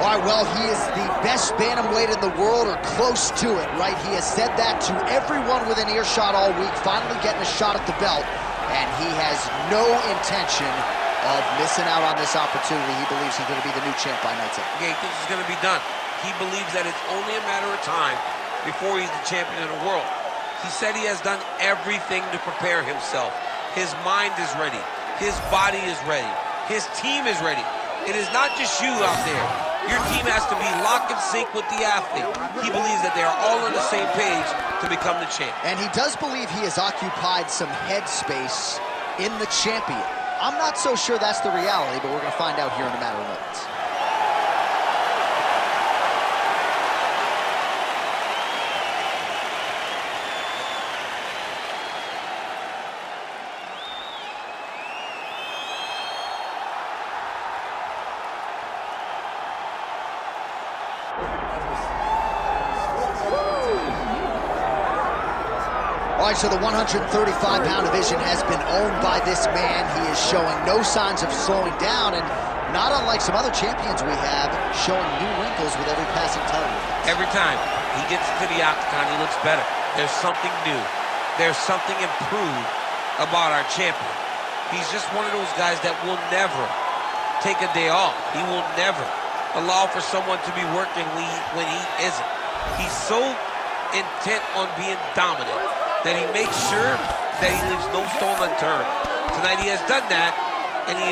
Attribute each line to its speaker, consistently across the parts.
Speaker 1: All right, well, he is the best bantamweight in the world, or close to it, right? He has said that to everyone within earshot all week, finally getting a shot at the belt, and he has no intention of missing out on this opportunity. He believes he's going to be the new champ by night's end.
Speaker 2: Yeah, he thinks it's going to be done. He believes that it's only a matter of time before he's the champion of the world. He said he has done everything to prepare himself. His mind is ready. His body is ready. His team is ready. It is not just you out there. Your team has to be lock and sync with the athlete. He believes that they are all on the same page to become the champ.
Speaker 1: And he does believe he has occupied some headspace in the champion. I'm not so sure that's the reality, but we're going to find out here in a matter of moments. All right, so the 135-pound division has been owned by this man. He is showing no signs of slowing down, and not unlike some other champions we have, showing new wrinkles with every passing title.
Speaker 2: Every time he gets into the octagon, he looks better. There's something new. There's something improved about our champion. He's just one of those guys that will never take a day off. He will never allow for someone to be working when he isn't. He's so intent on being dominant that he makes sure that he leaves no stone unturned. Tonight he has done that, and he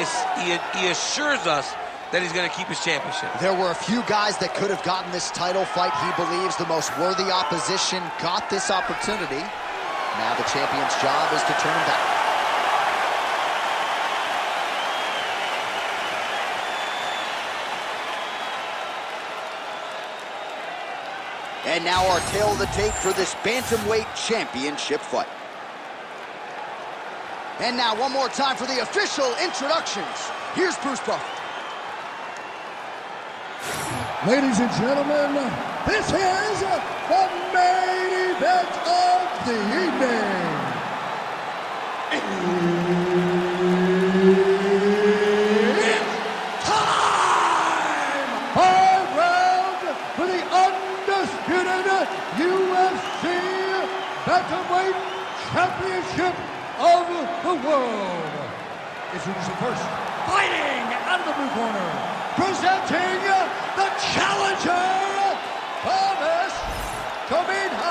Speaker 2: assures us that he's going to keep his championship.
Speaker 1: There were a few guys that could have gotten this title fight. He believes the most worthy opposition got this opportunity. Now the champion's job is to turn him back. And now our tail of the tape for this bantamweight championship fight. And now one more time for the official introductions. Here's Bruce Buffer.
Speaker 3: Ladies and gentlemen, this is the main event of the evening. It's time! 5 rounds for the undisputed UFC Bantamweight Championship of the world. Introducing first, fighting out of the blue corner, presenting the challenger, Thomas Almeida.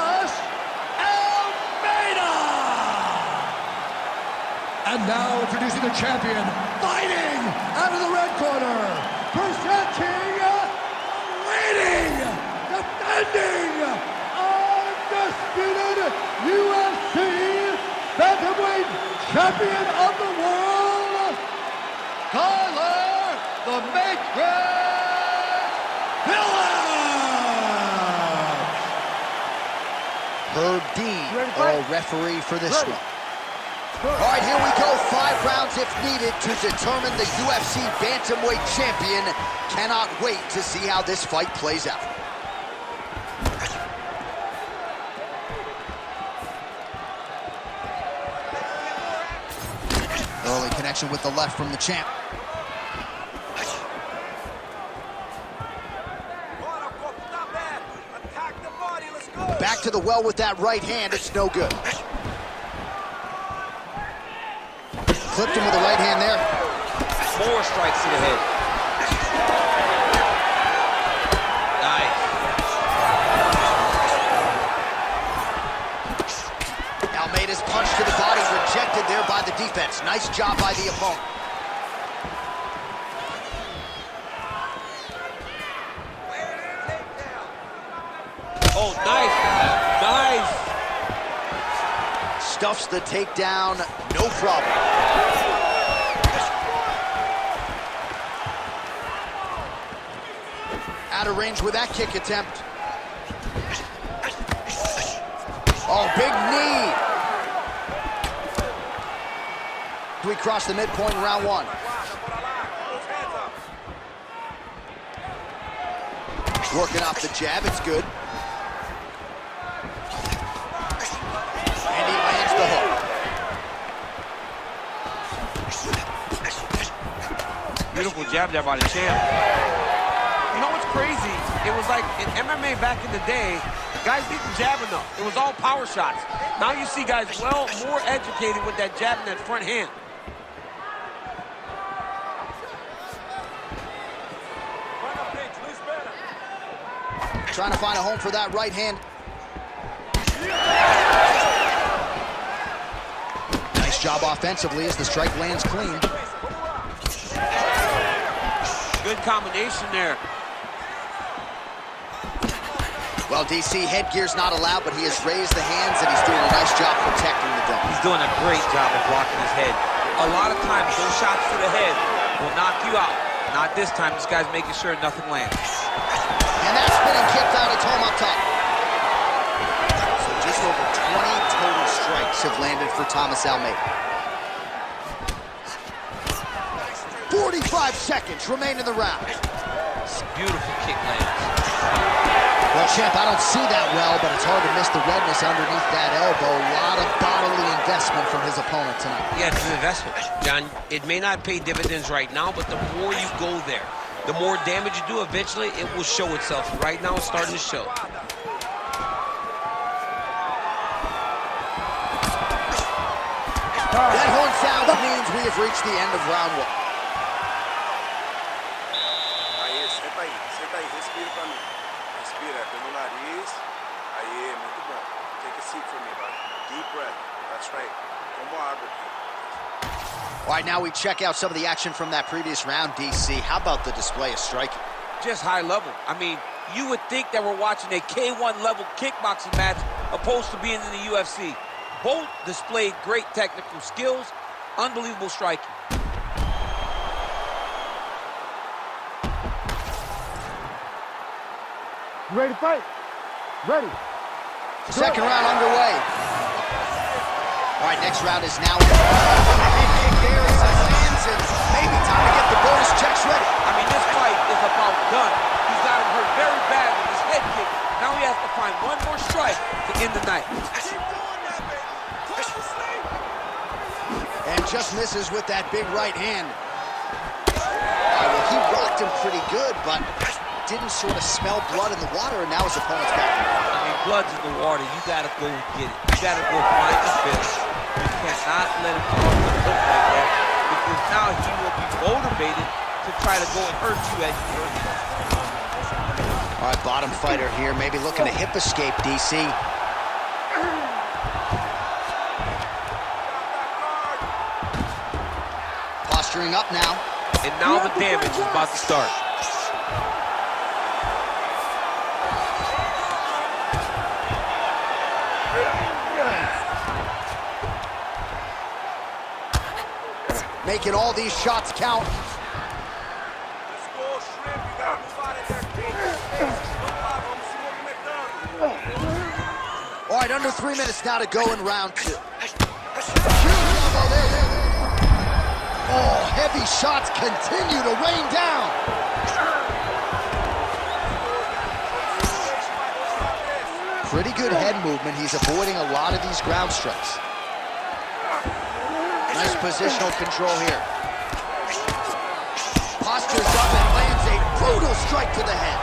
Speaker 3: And now introducing the champion, fighting out of the red corner, presenting, leading, defending, undisputed UFC Bantamweight Champion of the world, Tyler the Matrix Phillips.
Speaker 1: Herb Dean, our referee for this one. All right, here we go. 5 rounds if needed to determine the UFC Bantamweight champion. Cannot wait to see how this fight plays out. Early connection with the left from the champ. Back to the well with that right hand. It's no good. Clipped him with the right hand there.
Speaker 2: 4 strikes to the head. Nice.
Speaker 1: Almeida's punch to the body rejected there by the defense. Nice job by the opponent.
Speaker 2: Oh, nice. Nice.
Speaker 1: Stuffs the takedown, no problem. Out of range with that kick attempt. Oh, big knee. We cross the midpoint in round 1. Working off the jab, it's good. And he lands the hook.
Speaker 2: Beautiful jab there by the champ.
Speaker 4: You know what's
Speaker 2: crazy. It was like in MMA back in the day, guys didn't jab enough. It was all power shots. Now you see guys more educated with that jab and that front hand.
Speaker 1: Trying to find a home for that right hand. Nice job offensively as the strike lands clean.
Speaker 2: Good combination there.
Speaker 1: Well, DC, headgear's not allowed, but he has raised the hands, and he's doing a nice job protecting the dome.
Speaker 2: He's doing a great job of blocking his head. A lot of times, those shots to the head will knock you out. Not this time. This guy's making sure nothing lands.
Speaker 1: And that spinning kick down its home up top. So just over 20 total strikes have landed for Thomas Almeida. 45 seconds remain in the round.
Speaker 2: Beautiful kick lands.
Speaker 1: Well, champ, I don't see that well, but it's hard to miss the redness underneath that elbow. A lot of bodily investment from his opponent tonight.
Speaker 2: Yeah, it's an investment, John. It may not pay dividends right now, but the more you go there, the more damage you do, eventually it will show itself. Right now, it's starting to show.
Speaker 1: That horn sound means we have reached the end of round one.
Speaker 4: Aí, senta aí, respira pra mim. Respira pelo nariz. Aí, muito bom. Take a seat for me, buddy. Deep breath. That's right. Toma água aqui.
Speaker 1: All right, now we check out some of the action from that previous round, DC. How about the display of striking?
Speaker 2: Just high level. I mean, you would think that we're watching a K1 level kickboxing match opposed to being in the UFC. Both displayed great technical skills, unbelievable striking.
Speaker 3: You ready to fight? Ready.
Speaker 1: Second round underway. All right, next round is now. There is a hands and maybe time to get the bonus checks ready.
Speaker 2: I mean, this fight is about done. He's got him hurt very bad with his head kick. Now he has to find one more strike to end the night.
Speaker 1: And just misses with that big right hand. All right, well, he rocked him pretty good, but didn't sort of smell blood in the water, and now his opponent's back.
Speaker 2: I mean, blood's in the water. You got to go get it. You got to go find the finish. You cannot let him off the hook like that, because now he will be motivated to try to go and hurt you as you hurt him.
Speaker 1: All right, bottom fighter here, maybe looking to hip escape, DC. Posturing up now.
Speaker 2: And now the damage is about to start.
Speaker 1: Making all these shots count. All right, under 3 minutes now to go in round two. Oh, heavy shots continue to rain down. Pretty good head movement. He's avoiding a lot of these ground strikes. Nice positional control here. Postures up and lands a brutal strike to the head.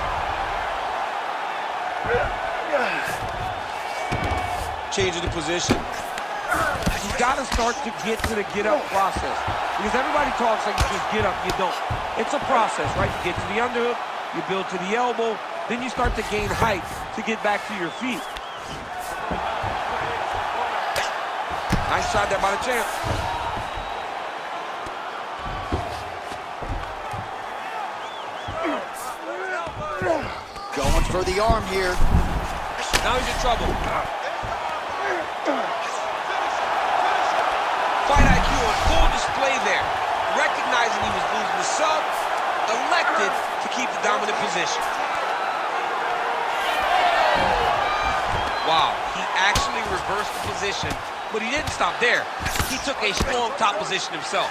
Speaker 2: Changing the position. You got to start to get to the get-up process. Because everybody talks like you just get up, you don't. It's a process, right? You get to the underhook, you build to the elbow, then you start to gain height to get back to your feet. Nice shot there by the champ.
Speaker 1: Going for the arm here.
Speaker 2: Now he's in trouble. Fight IQ on full display there. Recognizing he was losing the sub, elected to keep the dominant position. Wow, he actually reversed the position, but he didn't stop there. He took a strong top position himself.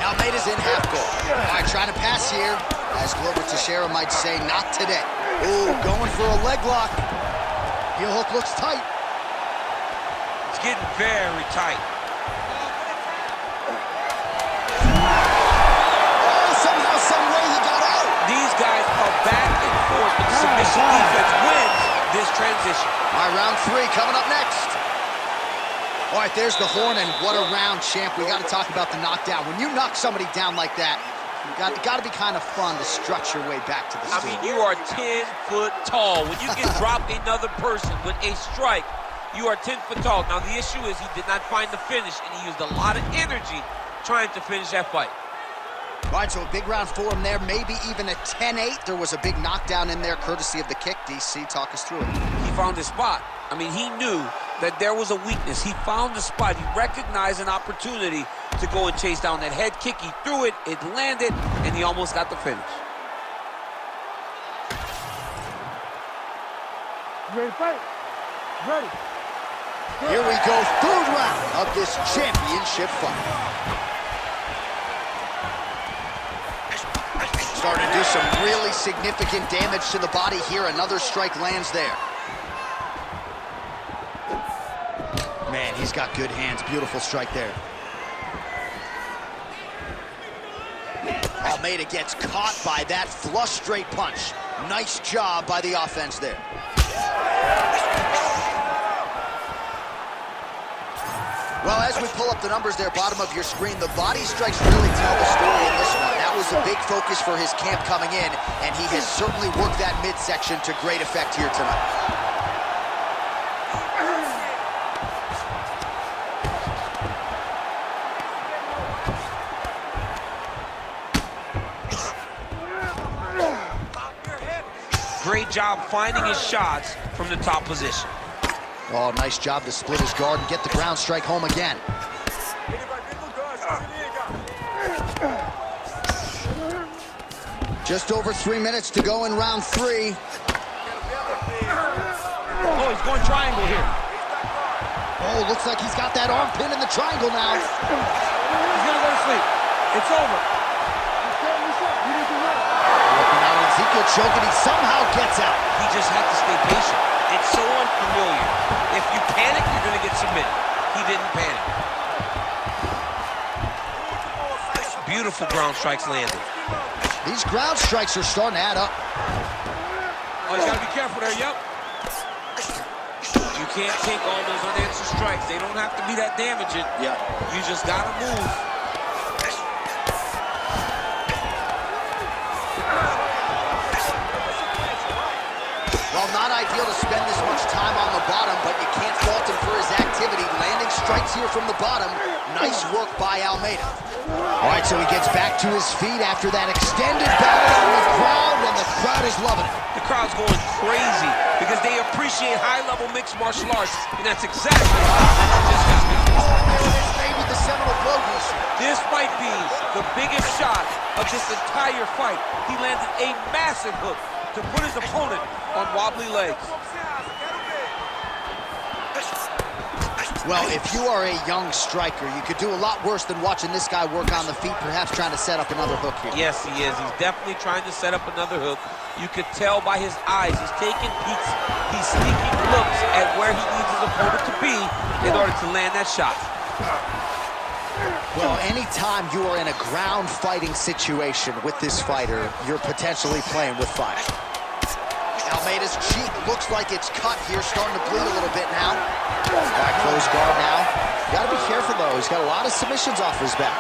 Speaker 1: Almeida's in half guard. All right, trying to pass here. As Glover Teixeira might say, not today. Ooh, going for a leg lock. Heel hook looks tight.
Speaker 2: It's getting very tight. Aggressive defense wins this transition.
Speaker 1: All right, round 3 coming up next. All right, there's the horn, and what a round, champ. We got to talk about the knockdown. When you knock somebody down like that, you got to be kind of fun to strut your way back to the stool.
Speaker 2: I mean, you are 10 foot tall. When you can drop another person with a strike, you are 10 foot tall. Now, the issue is he did not find the finish, and he used a lot of energy trying to finish that fight.
Speaker 1: All right, so a big round for him there, maybe even a 10-8. There was a big knockdown in there, courtesy of the kick. DC, talk us through it.
Speaker 2: He found his spot. I mean, he knew that there was a weakness. He found the spot. He recognized an opportunity to go and chase down that head kick. He threw it, it landed, and he almost got the finish.
Speaker 3: Ready to fight? Ready.
Speaker 1: Here we go, 3rd round of this championship fight. Starting to do some really significant damage to the body here. Another strike lands there. Man, he's got good hands. Beautiful strike there. Almeida gets caught by that flush straight punch. Nice job by the offense there. Well, as we pull up the numbers there, bottom of your screen, the body strikes really tell the story in this one. That was a big focus for his camp coming in, and he has certainly worked that midsection to great effect here tonight.
Speaker 2: Great job finding his shots from the top position.
Speaker 1: Oh, nice job to split his guard and get the ground strike home again. Just over 3 minutes to go in round 3.
Speaker 2: Oh, he's going triangle here.
Speaker 1: Oh, looks like he's got that arm pin in the triangle now.
Speaker 2: He's gonna go to sleep. It's over.
Speaker 1: Looking out at Ezekiel choking, he somehow gets out.
Speaker 2: He just had to stay patient. It's so unfamiliar. If you panic, you're gonna get submitted. He didn't panic. Beautiful ground strikes landed.
Speaker 1: These ground strikes are starting to add up.
Speaker 2: Oh, you gotta be careful there, yep. You can't take all those unanswered strikes. They don't have to be that damaging.
Speaker 1: Yeah.
Speaker 2: You just gotta move.
Speaker 1: Well, not ideal to spend this much time on the bottom, but you can't fault him for his activity. Landing strikes here from the bottom. Nice work by Almeida. All right, so he gets back to his feet after that extended battle on the ground, and the crowd is loving it.
Speaker 2: The crowd's going crazy because they appreciate high-level mixed martial arts, and that's exactly
Speaker 1: Maybe the seminal blow he said.
Speaker 2: this might be the biggest shot of this entire fight. He landed a massive hook to put his opponent on wobbly legs.
Speaker 1: Well, if you are a young striker, you could do a lot worse than watching this guy work on the feet, perhaps trying to set up another hook here.
Speaker 2: Yes, he is. He's definitely trying to set up another hook. You could tell by his eyes. He's taking peeks. He's sneaking looks at where he needs his opponent to be in order to land that shot.
Speaker 1: Well, anytime you are in a ground fighting situation with this fighter, you're potentially playing with fire. Almeida's cheek looks like it's cut here, starting to bleed a little bit now. Back close guard now. Got to be careful, though. He's got a lot of submissions off his back.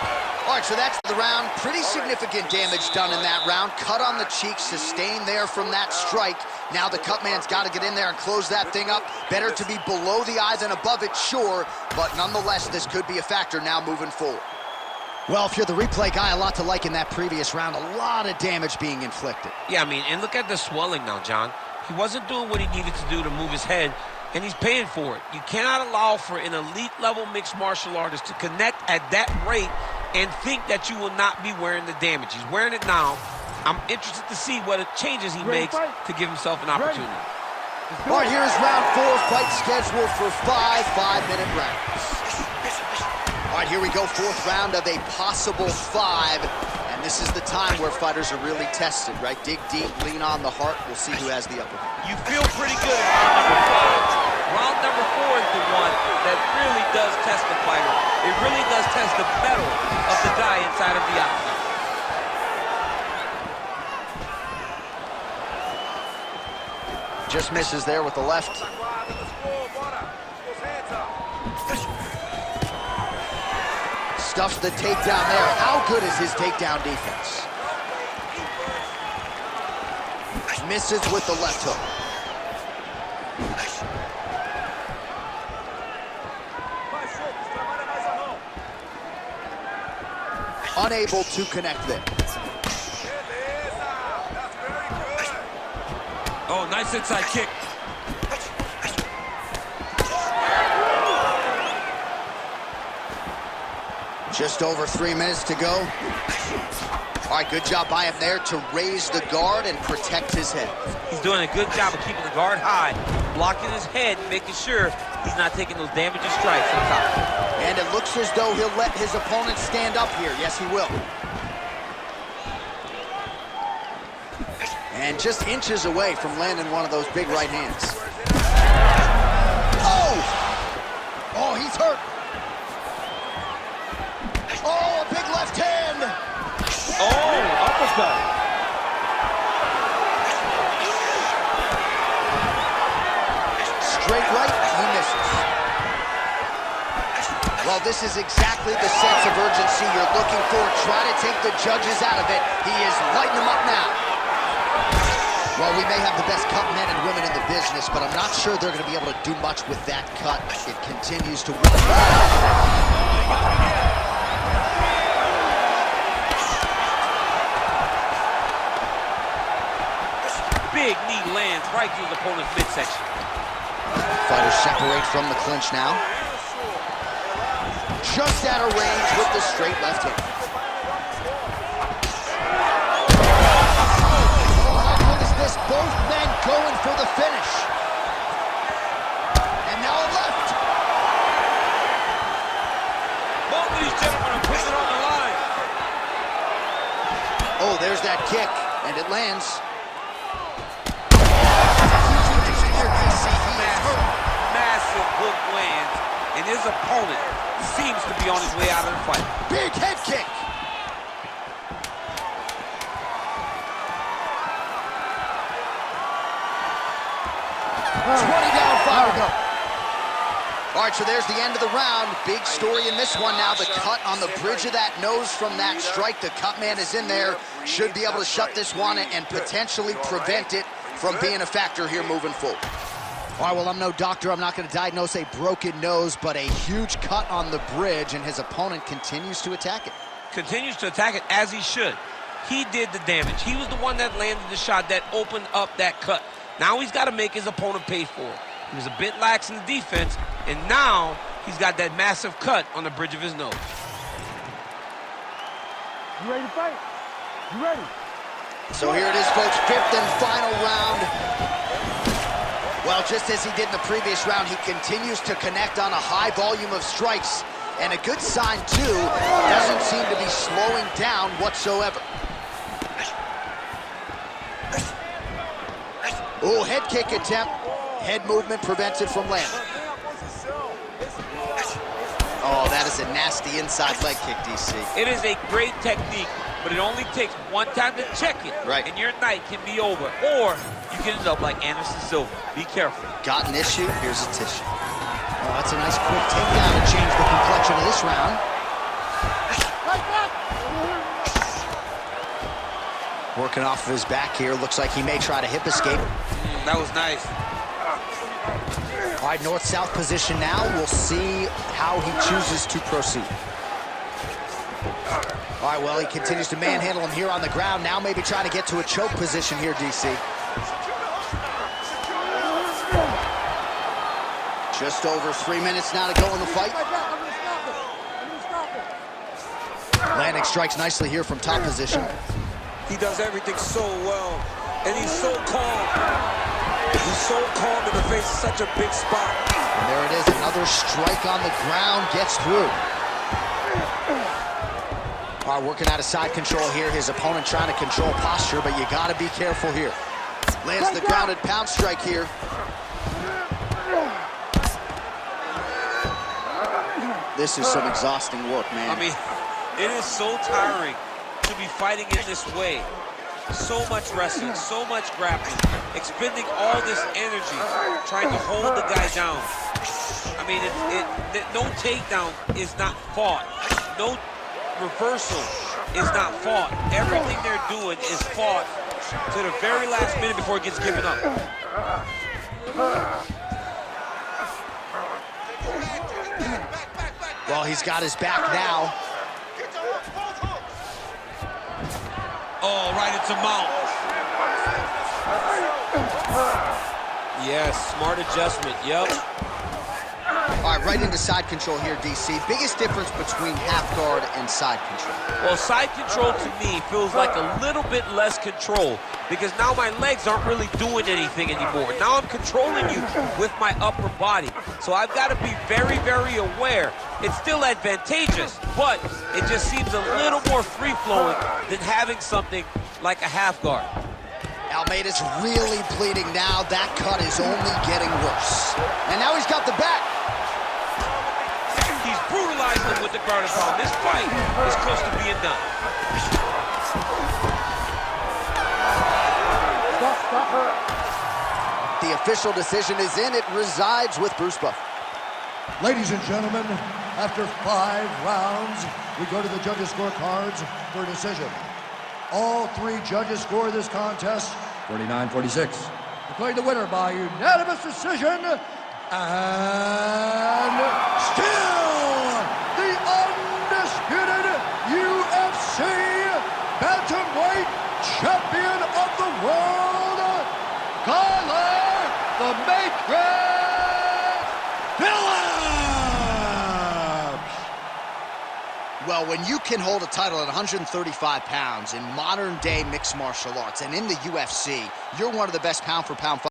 Speaker 1: All right, so that's the round. Pretty significant damage done in that round. Cut on the cheek, sustained there from that strike. Now the cut man's got to get in there and close that thing up. Better to be below the eye than above it, sure. But nonetheless, this could be a factor now moving forward. Well, if you're the replay guy, a lot to like in that previous round. A lot of damage being inflicted.
Speaker 2: Yeah, I mean, and look at the swelling now, John. He wasn't doing what he needed to do to move his head, and he's paying for it. You cannot allow for an elite-level mixed martial artist to connect at that rate and think that you will not be wearing the damage. He's wearing it now. I'm interested to see what changes he makes to give himself an opportunity.
Speaker 1: All right, here's round 4, fight scheduled for 5 5-minute rounds. All right, here we go, 4th round of a possible 5. And this is the time where fighters are really tested, right? Dig deep, lean on the heart. We'll see who has the upper hand.
Speaker 2: You feel pretty good in round number 5. Round number 4 is the one that really does test the fighter. It really does test the mettle of the guy inside of the octagon.
Speaker 1: Just misses there with the left. Stuffs the takedown there. How good is his takedown defense? Misses with the left hook. Unable to connect there.
Speaker 2: Oh, nice inside kick.
Speaker 1: Just over 3 minutes to go. All right, good job by him there to raise the guard and protect his head.
Speaker 2: He's doing a good job of keeping the guard high, blocking his head, making sure he's not taking those damaging strikes on top.
Speaker 1: And it looks as though he'll let his opponent stand up here. Yes, he will. And just inches away from landing one of those big right hands. Oh! Oh, he's hurt. Oh, a big left hand.
Speaker 2: Oh, uppercut.
Speaker 1: Straight right, he misses. Well, this is exactly the sense of urgency you're looking for. Try to take the judges out of it. He is lighting them up now. Well, we may have the best cut men and women in the business, but I'm not sure they're going to be able to do much with that cut. It continues to run.
Speaker 2: Big knee lands right through the opponent's midsection.
Speaker 1: Fighters separate from the clinch now. Just out of range with the straight left hook. Oh, how good is this? Both men going for the finish. And now a left.
Speaker 2: Both of these gentlemen are putting it on the line.
Speaker 1: Oh, there's that kick, and it lands.
Speaker 2: Massive hook lands, and his opponent seems to be on his way out of the fight.
Speaker 1: Big head kick. Down, 5 to go. All right, so there's the end of the round. Big story in this one now. The cut on the bridge of that nose from that strike. The cut man is in there. Should be able to shut this one and potentially prevent it from being a factor here moving forward. All right, well, I'm no doctor. I'm not going to diagnose a broken nose, but a huge cut on the bridge, and his opponent continues to attack it.
Speaker 2: Continues to attack it as he should. He did the damage. He was the one that landed the shot that opened up that cut. Now he's got to make his opponent pay for it. He was a bit lax in the defense, and now he's got that massive cut on the bridge of his nose.
Speaker 3: You ready to fight? You ready?
Speaker 1: So here it is, folks, 5th and final round. Well, just as he did in the previous round, he continues to connect on a high volume of strikes. And a good sign, too, doesn't seem to be slowing down whatsoever. Oh, head kick attempt. Head movement prevents it from landing. Oh, that is a nasty inside leg kick, DC.
Speaker 2: It is a great technique, but it only takes one time to check it,
Speaker 1: right,
Speaker 2: and your night can be over. Or you can end up like Anderson Silva. Be careful. Got an issue? Here's a tissue.
Speaker 1: Oh, that's a nice quick takedown to change the complexion of this round. Working off of his back here. Looks like he may try to hip escape.
Speaker 2: That was nice.
Speaker 1: All right, north-south position now. We'll see how he chooses to proceed. All right, well, he continues to manhandle him here on the ground. Now maybe trying to get to a choke position here, DC. Just over 3 minutes now to go in the fight. Landing strikes nicely here from top position.
Speaker 2: He does everything so well, and he's so calm. He's so calm in the face of such a big spot.
Speaker 1: And there it is, another strike on the ground, gets through. All right, working out of side control here. His opponent trying to control posture, but you got to be careful here. Lands the grounded pound strike here. This is some exhausting work, man.
Speaker 2: I mean, it is so tiring to be fighting in this way. So much wrestling, so much grappling, expending all this energy, trying to hold the guy down. I mean, no takedown is not fought. No reversal is not fought. Everything they're doing is fought to the very last minute before it gets given up.
Speaker 1: Well, he's got his back now.
Speaker 2: Oh, right into mount. Yes, smart adjustment, yep.
Speaker 1: All right, right into side control here, DC. Biggest difference between half guard and side control?
Speaker 2: Well, side control to me feels like a little bit less control because now my legs aren't really doing anything anymore. Now I'm controlling you with my upper body. So I've got to be very, very aware. It's still advantageous, but it just seems a little more free-flowing than having something like a half guard.
Speaker 1: Almeida's really bleeding now. That cut is only getting worse. And now he's got the back.
Speaker 2: He's brutalized him with the ground and pound. This fight is close to being done.
Speaker 1: The official decision is in. It resides with Bruce Buffer.
Speaker 3: Ladies and gentlemen, after 5 rounds, we go to the judges' scorecards for a decision. All 3 judges score this contest 49-46. Declaring the winner by unanimous decision, and still the undisputed UFC bantamweight champion of the world, Collar the Matrix Phillips!
Speaker 1: Well, when you can hold a title at 135 pounds in modern-day mixed martial arts and in the UFC, you're one of the best pound-for-pound fighters.